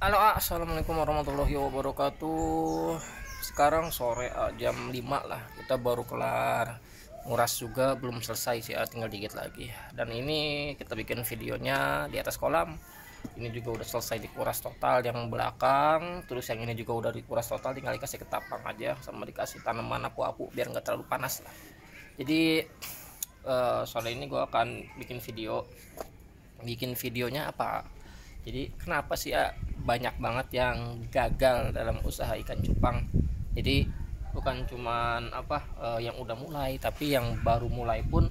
Halo, assalamualaikum warahmatullahi wabarakatuh. Sekarang sore, jam 5 lah. Kita baru kelar nguras juga, belum selesai sih, tinggal dikit lagi. Dan ini kita bikin videonya di atas kolam. Ini juga udah selesai dikuras total yang belakang. Terus yang ini juga udah dikuras total, tinggal dikasih ketapang aja sama dikasih tanaman apu-apu biar nggak terlalu panas lah. Jadi sore ini gue akan bikin videonya apa. Jadi kenapa sih banyak banget yang gagal dalam usaha ikan cupang. Jadi bukan cuman yang udah mulai, tapi yang baru mulai pun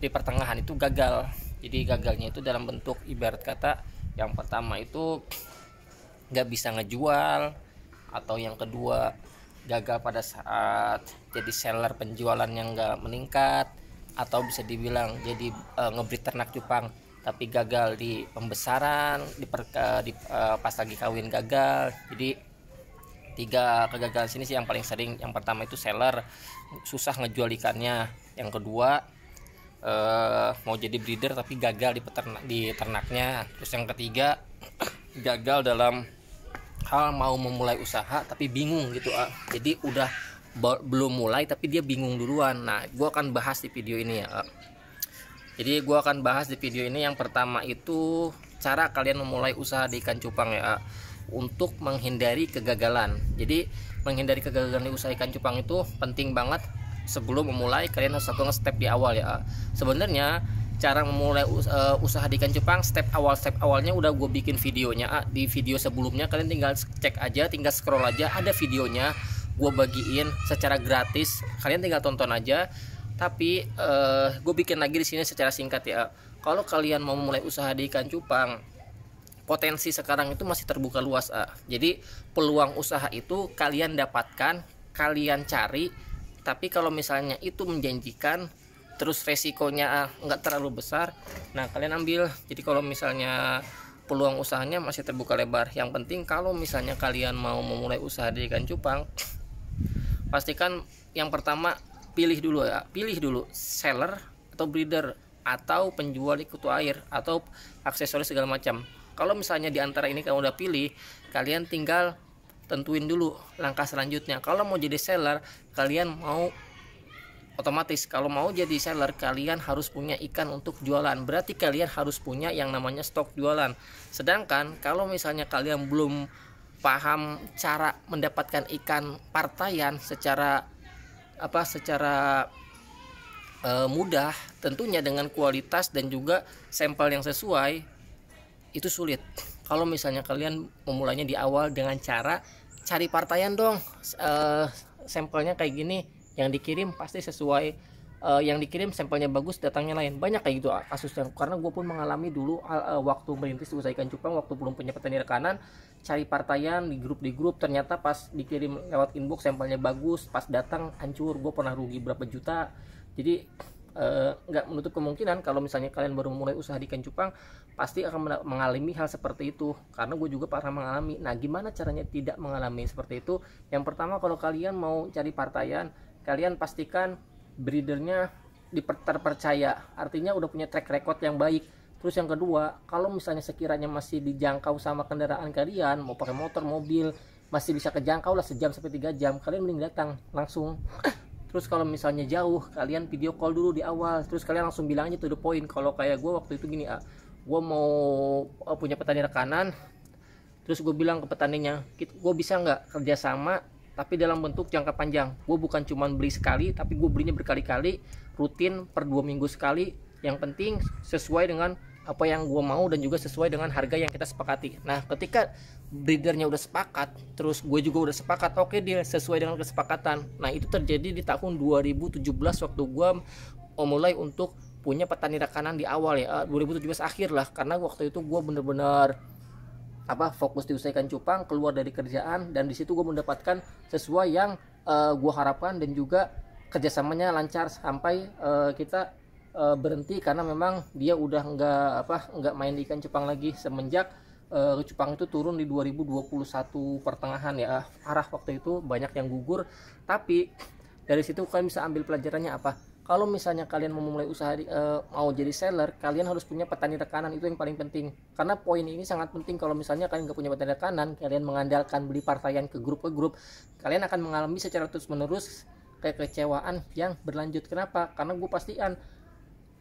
di pertengahan itu gagal. Jadi gagalnya itu dalam bentuk ibarat kata, yang pertama itu nggak bisa ngejual, atau yang kedua gagal pada saat jadi seller penjualan yang nggak meningkat, atau bisa dibilang jadi ngebreed ternak cupang tapi gagal di pembesaran, pas lagi kawin gagal. Jadi 3 kegagalan sini sih yang paling sering. Yang pertama itu seller susah ngejual ikannya, yang kedua mau jadi breeder tapi gagal di ternaknya, terus yang ketiga gagal dalam hal mau memulai usaha tapi bingung gitu. Jadi udah belum mulai tapi dia bingung duluan. Nah, gue akan bahas di video ini ya. Jadi gue akan bahas di video ini yang pertama itu cara kalian memulai usaha di ikan cupang ya, untuk menghindari kegagalan. Jadi menghindari kegagalan di usaha ikan cupang itu penting banget. Sebelum memulai kalian harus lakukan step di awal ya. Sebenarnya cara memulai usaha di ikan cupang, step awalnya udah gue bikin videonya. Di video sebelumnya kalian tinggal cek aja, tinggal scroll aja, ada videonya gue bagiin secara gratis, kalian tinggal tonton aja. Tapi gue bikin lagi di sini secara singkat ya. Kalau kalian mau mulai usaha di ikan cupang, potensi sekarang itu masih terbuka luas. Jadi peluang usaha itu kalian dapatkan, kalian cari. Tapi kalau misalnya itu menjanjikan, terus resikonya nggak terlalu besar, nah kalian ambil. Jadi kalau misalnya peluang usahanya masih terbuka lebar, yang penting kalau misalnya kalian mau memulai usaha di ikan cupang, pastikan yang pertama pilih dulu seller atau breeder atau penjual di kutu air atau aksesoris segala macam. Kalau misalnya di antara ini kamu udah pilih, kalian tinggal tentuin dulu langkah selanjutnya. Kalau mau jadi seller, kalian mau otomatis kalau mau jadi seller kalian harus punya ikan untuk jualan. Berarti kalian harus punya yang namanya stok jualan. Sedangkan kalau misalnya kalian belum paham cara mendapatkan ikan partaian secara mudah, tentunya dengan kualitas dan juga sampel yang sesuai, itu sulit. Kalau misalnya kalian memulainya di awal dengan cara cari partaian dong, sampelnya kayak gini, yang dikirim pasti sesuai, yang dikirim sampelnya bagus, datangnya lain. Banyak kayak gitu kasusnya, karena gue pun mengalami dulu waktu merintis usaha ikan cupang, waktu belum punya petani rekanan, cari partaian di grup, ternyata pas dikirim lewat inbox sampelnya bagus, pas datang hancur. Gue pernah rugi berapa juta. Jadi nggak menutup kemungkinan kalau misalnya kalian baru memulai usaha di ikan cupang pasti akan mengalami hal seperti itu, karena gue juga pernah mengalami. Nah, gimana caranya tidak mengalami seperti itu? Yang pertama, kalau kalian mau cari partaian, kalian pastikan breedernya terpercaya, artinya udah punya track record yang baik. Terus yang kedua, kalau misalnya sekiranya masih dijangkau sama kendaraan kalian, mau pakai motor, mobil, masih bisa kejangkau lah sejam sampai 3 jam, kalian mending datang langsung. Terus kalau misalnya jauh, kalian video call dulu di awal, terus kalian langsung bilang aja to the point. Kalau kayak gue waktu itu gini, gue mau punya petani rekanan, terus gue bilang ke petaninya, gue bisa nggak kerjasama tapi dalam bentuk jangka panjang. Gue bukan cuma beli sekali, tapi gue belinya berkali-kali, rutin per 2 minggu sekali. Yang penting sesuai dengan apa yang gue mau dan juga sesuai dengan harga yang kita sepakati. Nah, ketika breedernya udah sepakat, terus gue juga udah sepakat, oke deal, sesuai dengan kesepakatan. Nah, itu terjadi di tahun 2017 waktu gue mulai untuk punya petani rekanan di awal ya, 2017 akhir lah, karena waktu itu gue bener-bener fokus di usaha ikan cupang, keluar dari kerjaan, dan di situ gue mendapatkan sesuai yang gue harapkan, dan juga kerjasamanya lancar sampai kita berhenti karena memang dia udah nggak main di ikan cupang lagi semenjak cupang itu turun di 2021 pertengahan ya. Waktu itu banyak yang gugur, tapi dari situ kalian bisa ambil pelajarannya apa? Kalau misalnya kalian mau memulai usaha mau jadi seller, kalian harus punya petani rekanan, itu yang paling penting. Karena poin ini sangat penting. Kalau misalnya kalian nggak punya petani rekanan, kalian mengandalkan beli partaian ke grup, kalian akan mengalami secara terus menerus kekecewaan yang berlanjut. Kenapa? Karena gue pastikan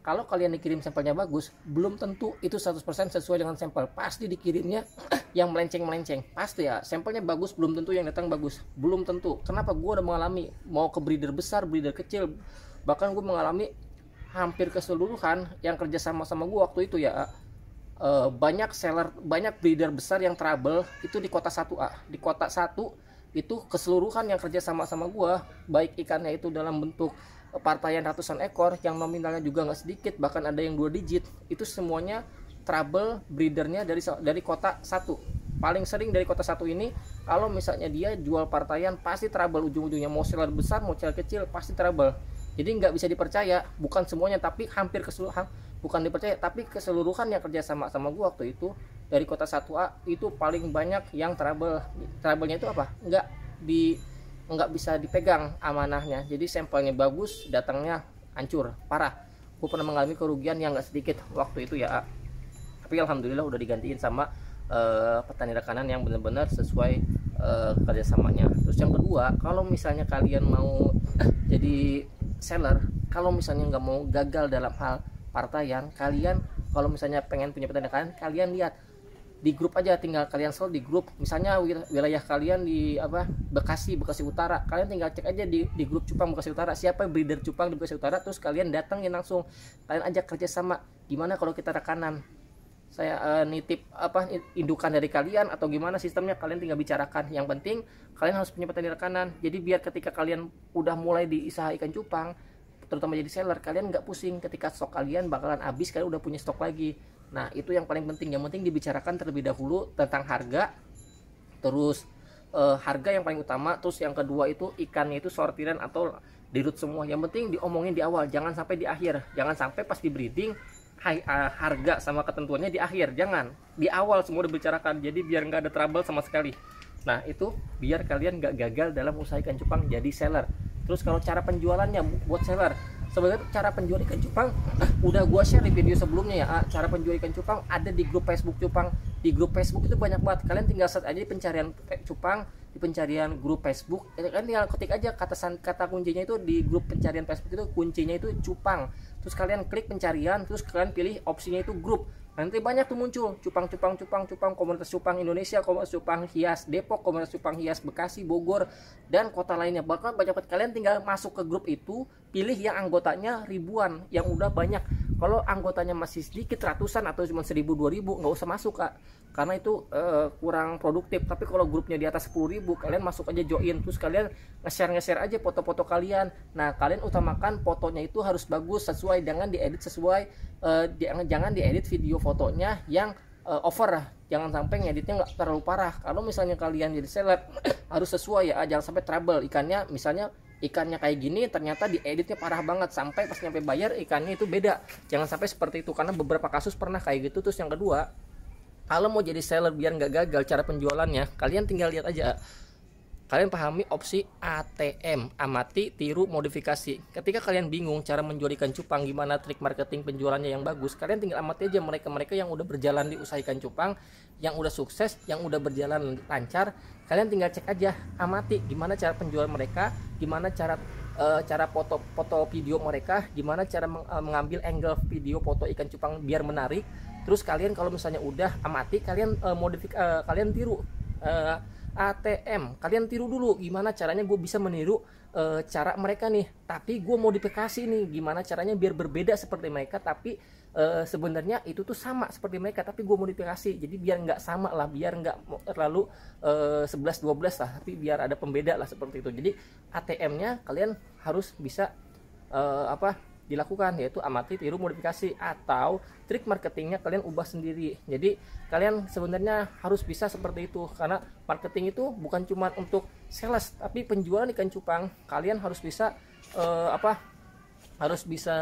kalau kalian dikirim sampelnya bagus, belum tentu itu 100% sesuai dengan sampel. Pasti dikirimnya yang melenceng-melenceng. Pasti ya, sampelnya bagus, belum tentu yang datang bagus. Belum tentu. Kenapa? Gue udah mengalami, mau ke breeder besar, breeder kecil. Bahkan gue mengalami hampir keseluruhan yang kerja sama gue waktu itu ya. Banyak seller, banyak breeder besar yang trouble itu di kota 1A. Di kota 1 itu keseluruhan yang kerja sama gue, baik ikannya itu dalam bentuk partaian ratusan ekor yang nominalnya juga nggak sedikit, bahkan ada yang 2 digit, itu semuanya trouble breedernya dari kota 1. Paling sering dari kota 1 ini, kalau misalnya dia jual partaian pasti trouble ujung-ujungnya, mau seller besar mau seller kecil pasti trouble. Jadi nggak bisa dipercaya, bukan semuanya tapi hampir keseluruhan, bukan dipercaya tapi keseluruhan yang kerja sama gua waktu itu dari kota 1A itu paling banyak yang trouble. Troublenya itu apa? Nggak bisa dipegang amanahnya, jadi sampelnya bagus, datangnya hancur parah. Gue pernah mengalami kerugian yang nggak sedikit waktu itu ya, tapi alhamdulillah udah digantiin sama petani rekanan yang benar-benar sesuai kerjasamanya. Terus yang kedua, kalau misalnya kalian mau jadi seller, kalau misalnya nggak mau gagal dalam hal partaian, kalian kalau misalnya pengen punya petani rekanan, kalian lihat di grup aja, tinggal kalian scroll di grup. Misalnya wilayah kalian di Bekasi Utara, kalian tinggal cek aja di grup cupang Bekasi Utara, siapa breeder cupang di Bekasi Utara, terus kalian datangin langsung, kalian ajak kerjasama. Gimana kalau kita rekanan, saya nitip indukan dari kalian atau gimana sistemnya, kalian tinggal bicarakan. Yang penting kalian harus punya petani rekanan, jadi biar ketika kalian udah mulai di usaha ikan cupang, terutama jadi seller, kalian nggak pusing ketika stok kalian bakalan habis, kalian udah punya stok lagi. Nah itu yang paling penting. Yang penting dibicarakan terlebih dahulu tentang harga, terus harga yang paling utama. Terus yang kedua itu ikannya itu sortiran atau dirut semua. Yang penting diomongin di awal, jangan sampai di akhir. Jangan sampai pas di breeding harga sama ketentuannya di akhir, jangan di awal semua dibicarakan. Jadi biar nggak ada trouble sama sekali. Nah itu biar kalian nggak gagal dalam usaha ikan cupang jadi seller. Terus kalau cara penjualannya buat seller, sebenarnya cara penjual ikan cupang udah gua share di video sebelumnya ya. Cara penjual ikan cupang ada di grup Facebook cupang. Di grup Facebook itu banyak banget, kalian tinggal search aja di pencarian cupang, di pencarian grup Facebook, kalian tinggal ketik aja kata kuncinya itu di grup pencarian Facebook itu, kuncinya itu cupang. Terus kalian klik pencarian, terus kalian pilih opsinya itu grup. Nanti banyak tuh muncul cupang, komunitas cupang Indonesia, komunitas cupang hias Depok, komunitas cupang hias Bekasi, Bogor, dan kota lainnya. Bahkan banyak banget. Kalian tinggal masuk ke grup itu, pilih yang anggotanya ribuan, yang udah banyak. Kalau anggotanya masih sedikit, ratusan atau cuma 1000 2000, nggak usah masuk kak, karena itu kurang produktif. Tapi kalau grupnya di atas 10.000, kalian masuk aja, join, terus kalian nge-share aja foto-foto kalian. Nah kalian utamakan fotonya itu harus bagus, sesuai, jangan diedit sesuai jangan diedit video fotonya yang over, jangan sampai ngeditnya nggak terlalu parah. Kalau misalnya kalian jadi seller harus sesuai ya, jangan sampai trouble ikannya. Misalnya ikannya kayak gini, ternyata dieditnya parah banget, sampai pas nyampe bayar ikannya itu beda. Jangan sampai seperti itu, karena beberapa kasus pernah kayak gitu. Terus yang kedua, kalau mau jadi seller biar nggak gagal cara penjualannya, kalian tinggal lihat aja. Kalian pahami opsi ATM, amati, tiru, modifikasi. Ketika kalian bingung cara menjual ikan cupang, gimana trik marketing penjualannya yang bagus, kalian tinggal amati aja mereka-mereka yang udah berjalan di usaha ikan cupang, yang udah sukses, yang udah berjalan lancar. Kalian tinggal cek aja, amati gimana cara penjualan mereka, gimana cara foto video mereka, gimana cara mengambil angle video foto ikan cupang biar menarik. Terus kalian kalau misalnya udah amati, kalian kalian tiru ATM, kalian tiru dulu gimana caranya gue bisa meniru cara mereka nih, tapi gue modifikasi nih, gimana caranya biar berbeda seperti mereka, tapi sebenarnya itu tuh sama seperti mereka, tapi gue modifikasi, jadi biar nggak sama lah, biar nggak terlalu 11-12 lah, tapi biar ada pembeda lah seperti itu. Jadi ATM-nya kalian harus bisa dilakukan, yaitu amati, tiru, modifikasi, atau trik marketingnya kalian ubah sendiri. Jadi kalian sebenarnya harus bisa seperti itu, karena marketing itu bukan cuma untuk sales, tapi penjualan ikan cupang kalian harus bisa harus bisa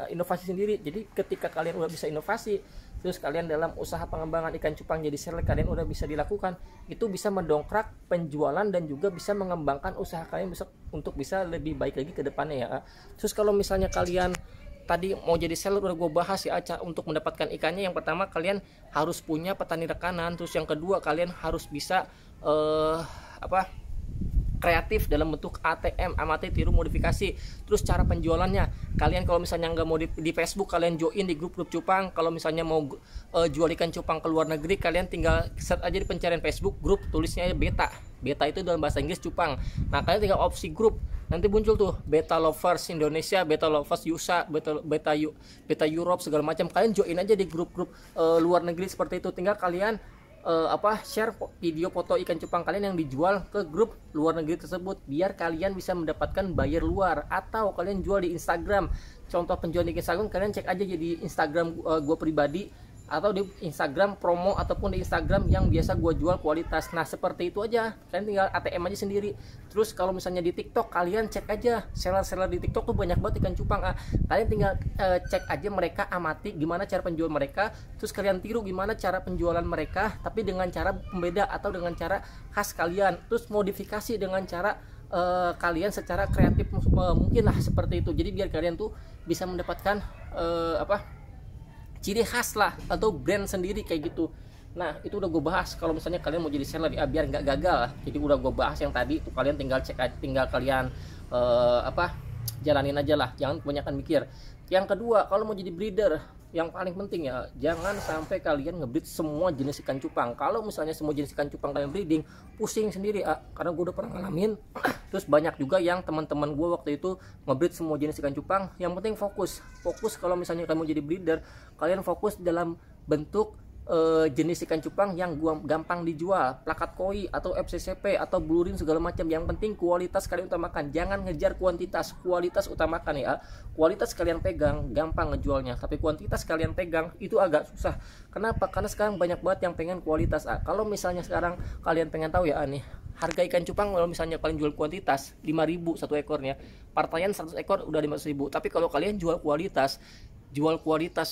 inovasi sendiri. Jadi ketika kalian udah bisa inovasi, terus kalian dalam usaha pengembangan ikan cupang jadi seller kalian udah bisa dilakukan, itu bisa mendongkrak penjualan dan juga bisa mengembangkan usaha kalian bisa untuk bisa lebih baik lagi ke depannya ya. Terus kalau misalnya kalian tadi mau jadi seller udah gue bahas ya, untuk mendapatkan ikannya yang pertama kalian harus punya petani rekanan, terus yang kedua kalian harus bisa kreatif dalam bentuk ATM, amati tiru modifikasi. Terus cara penjualannya, kalian kalau misalnya nggak mau di Facebook, kalian join di grup-grup cupang. Kalau misalnya mau jual ikan cupang ke luar negeri, kalian tinggal search aja di pencarian Facebook grup, tulisnya beta. Beta itu dalam bahasa Inggris cupang. Nah kalian tinggal opsi grup, nanti muncul tuh Beta Lovers Indonesia, Beta Lovers USA, Beta Europe segala macam. Kalian join aja di grup-grup luar negeri seperti itu. Tinggal kalian share video foto ikan cupang kalian yang dijual ke grup luar negeri tersebut, biar kalian bisa mendapatkan buyer luar. Atau kalian jual di Instagram, contoh penjualan di Instagram kalian cek aja jadi Instagram gue pribadi, atau di Instagram promo, ataupun di Instagram yang biasa gue jual kualitas. Nah seperti itu aja, kalian tinggal ATM aja sendiri. Terus kalau misalnya di TikTok, kalian cek aja seller-seller di TikTok tuh banyak banget ikan cupang. Kalian tinggal cek aja mereka, amati gimana cara penjual mereka, terus kalian tiru gimana cara penjualan mereka, tapi dengan cara pembeda atau dengan cara khas kalian. Terus modifikasi dengan cara kalian secara kreatif mungkin lah seperti itu. Jadi biar kalian tuh bisa mendapatkan ciri khas lah atau brand sendiri kayak gitu. Nah itu udah gue bahas kalau misalnya kalian mau jadi seller ya, biar nggak gagal. Jadi udah gue bahas yang tadi tuh, kalian tinggal cek aja, tinggal kalian jalanin aja lah, jangan kebanyakan mikir. Yang kedua, kalau mau jadi breeder, yang paling penting ya, jangan sampai kalian ngebreed semua jenis ikan cupang. Kalau misalnya semua jenis ikan cupang kalian breeding, pusing sendiri karena gue udah pernah ngalamin. Terus banyak juga yang teman-teman gue waktu itu ngebreed semua jenis ikan cupang. Yang penting fokus kalau misalnya kalian mau jadi breeder, kalian fokus dalam bentuk jenis ikan cupang yang gampang dijual, plakat koi atau FCCP atau blue ring segala macam. Yang penting kualitas kalian utamakan, jangan ngejar kuantitas, kualitas utamakan ya. Kualitas kalian pegang gampang ngejualnya, tapi kuantitas kalian pegang itu agak susah. Kenapa? Karena sekarang banyak banget yang pengen kualitas. Kalau misalnya sekarang kalian pengen tahu ya nih, harga ikan cupang kalau misalnya kalian jual kuantitas 5.000 satu ekornya, partaian 100 ekor udah 500.000. Tapi kalau kalian jual kualitas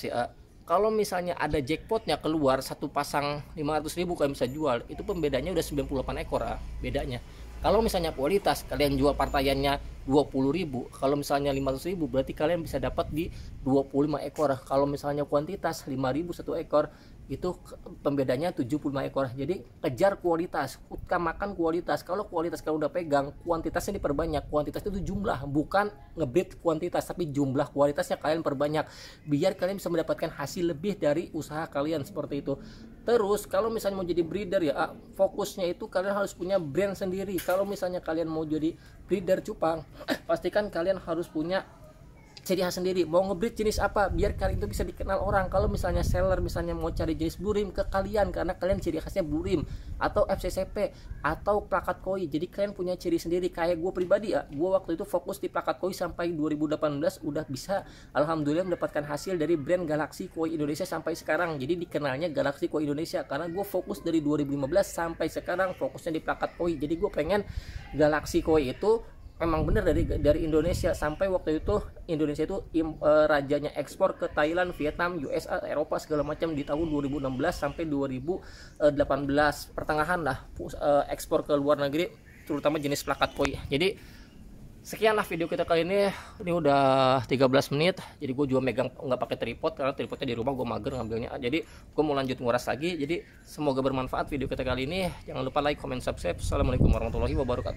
ya, kalau misalnya ada jackpotnya keluar satu pasang 500.000 kalian bisa jual, itu pembedanya udah 98 ekor bedanya. Kalau misalnya kualitas kalian jual partaiannya 20.000, kalau misalnya 500.000 berarti kalian bisa dapat di 25 ekor. Kalau misalnya kuantitas 5.000 satu ekor, itu pembedanya 75 ekor. Jadi kejar kualitas, utamakan kualitas. Kalau kualitas kalian udah pegang, kuantitasnya diperbanyak. Kuantitas itu jumlah, bukan ngebreed kuantitas, tapi jumlah kualitasnya kalian perbanyak, biar kalian bisa mendapatkan hasil lebih dari usaha kalian seperti itu. Terus kalau misalnya mau jadi breeder ya, fokusnya itu kalian harus punya brand sendiri. Kalau misalnya kalian mau jadi breeder cupang, pastikan kalian harus punya ciri khas sendiri. Mau ngebreed jenis apa biar kalian itu bisa dikenal orang. Kalau misalnya seller misalnya mau cari jenis blue rim ke kalian, karena kalian ciri khasnya blue rim atau FCCP atau plakat koi, jadi kalian punya ciri sendiri. Kayak gue pribadi ya, gue waktu itu fokus di plakat koi sampai 2018 udah bisa alhamdulillah mendapatkan hasil dari brand Galaxy Koi Indonesia sampai sekarang. Jadi dikenalnya Galaxy Koi Indonesia karena gue fokus dari 2015 sampai sekarang fokusnya di plakat koi. Jadi gue pengen Galaxy Koi itu emang bener dari Indonesia. Sampai waktu itu Indonesia itu rajanya ekspor ke Thailand, Vietnam, USA, Eropa segala macam di tahun 2016 sampai 2018 pertengahan lah, ekspor ke luar negeri terutama jenis plakat koi. Jadi sekianlah video kita kali ini udah 13 menit. Jadi gue juga megang nggak pakai tripod karena tripodnya di rumah, gue mager ngambilnya. Jadi gue mau lanjut nguras lagi. Jadi semoga bermanfaat video kita kali ini. Jangan lupa like, comment, subscribe. Assalamualaikum warahmatullahi wabarakatuh.